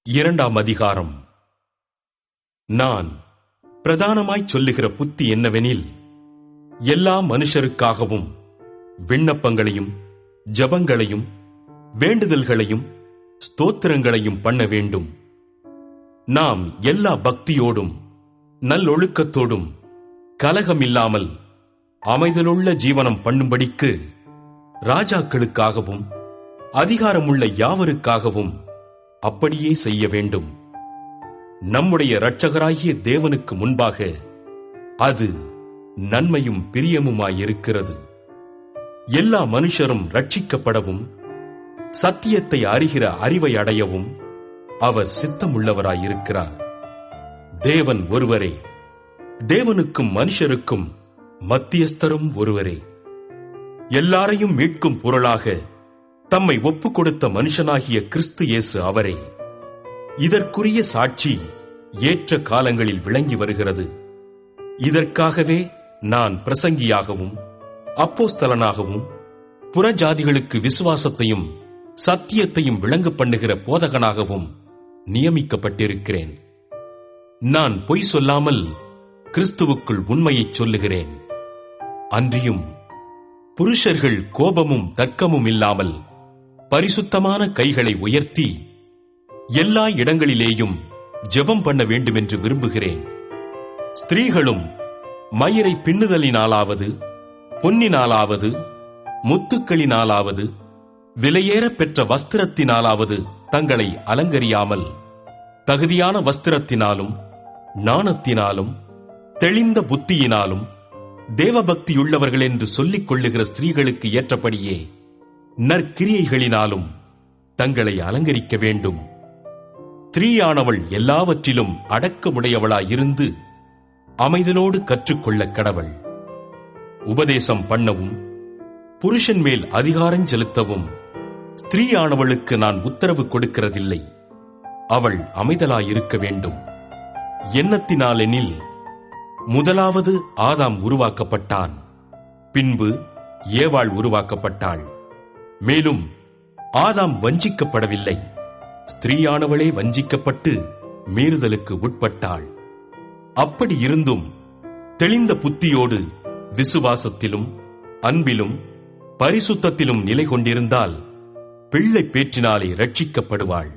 2ஆம் அதிகாரம். நான் பிரதானமாய்ச் சொல்லுகிற புத்தி என்னவெனில், எல்லா மனுஷருக்காகவும் விண்ணப்பங்களையும் ஜெபங்களையும் வேண்டுதல்களையும் ஸ்தோத்திரங்களையும் பண்ண வேண்டும். நாம் எல்லா பக்தியோடும் நல்லொழுக்கத்தோடும் கலகமில்லாமல் அமைதலுள்ள ஜீவனம் பண்ணும்படிக்கு ராஜாக்களுக்காகவும் அதிகாரமுள்ள யாவருக்காகவும் அப்படியே செய்ய வேண்டும். நம்முடைய இரட்சகராகிய தேவனுக்கு முன்பாக அது நன்மையும் பிரியமுமாயிருக்கிறது. எல்லா மனுஷரும் ரட்சிக்கப்படவும் சத்தியத்தை அறிகிற அறிவை அடையவும் அவர் சித்தமுள்ளவராயிருக்கிறார். தேவன் ஒருவரே, தேவனுக்கும் மனுஷருக்கும் மத்தியஸ்தரும் ஒருவரே. எல்லாரையும் மீட்கும் பொருளாக தம்மை ஒப்புக் கொடுத்த மனுஷனாகிய கிறிஸ்து இயேசு அவரே. இதற்குரிய சாட்சி ஏற்ற காலங்களில் விளங்கி வருகிறது. இதற்காகவே நான் பிரசங்கியாகவும் அப்போஸ்தலனாகவும் புறஜாதிகளுக்கு விசுவாசத்தையும் சத்தியத்தையும் விளங்க பண்ணுகிற போதகனாகவும் நியமிக்கப்பட்டிருக்கிறேன். நான் பொய் சொல்லாமல் கிறிஸ்துவுக்குள் உண்மையைச் சொல்லுகிறேன். அன்றியும் புருஷர்கள் கோபமும் தர்க்கமும் இல்லாமல் பரிசுத்தமான கைகளை உயர்த்தி எல்லா இடங்களிலேயும் ஜெபம் பண்ண வேண்டுமென்று விரும்புகிறேன். ஸ்திரீகளும் மயிரை பின்னுதலினாலாவது பொன்னினாலாவது முத்துக்களினாலாவது விலையேற பெற்ற வஸ்திரத்தினாலாவது தங்களை அலங்கரியாமல் தகுதியான வஸ்திரத்தினாலும் நாணத்தினாலும் தெளிந்த புத்தியினாலும் தேவபக்தியுள்ளவர்கள் என்று சொல்லிக் கொள்ளுகிற ஸ்திரீகளுக்கு ஏற்றபடியே நற்கிரியைகளினாலும் தங்களை அலங்கரிக்க வேண்டும். ஸ்திரீயானவள் எல்லாவற்றிலும் அடக்கமுடையவளாயிருந்து அமைதலோடு கற்றுக்கொள்ள கடவள். உபதேசம் பண்ணவும் புருஷன் மேல் அதிகாரம் செலுத்தவும் ஸ்திரீயானவளுக்கு நான் உத்தரவு கொடுக்கிறதில்லை. அவள் அமைதலாயிருக்க வேண்டும். எண்ணத்தினாலெனில், முதலாவது ஆதாம் உருவாக்கப்பட்டான், பின்பு ஏவாள் உருவாக்கப்பட்டாள். மேலும் ஆதாம் வஞ்சிக்கப்படவில்லை, ஸ்திரீயானவளே வஞ்சிக்கப்பட்டு மீறுதலுக்கு உட்பட்டாள். அப்படி இருந்தும் தெளிந்த புத்தியோடு விசுவாசத்திலும் அன்பிலும் பரிசுத்தத்திலும் நிலை கொண்டிருந்தால் பிள்ளை பேற்றினாலே ரட்சிக்கப்படுவாள்.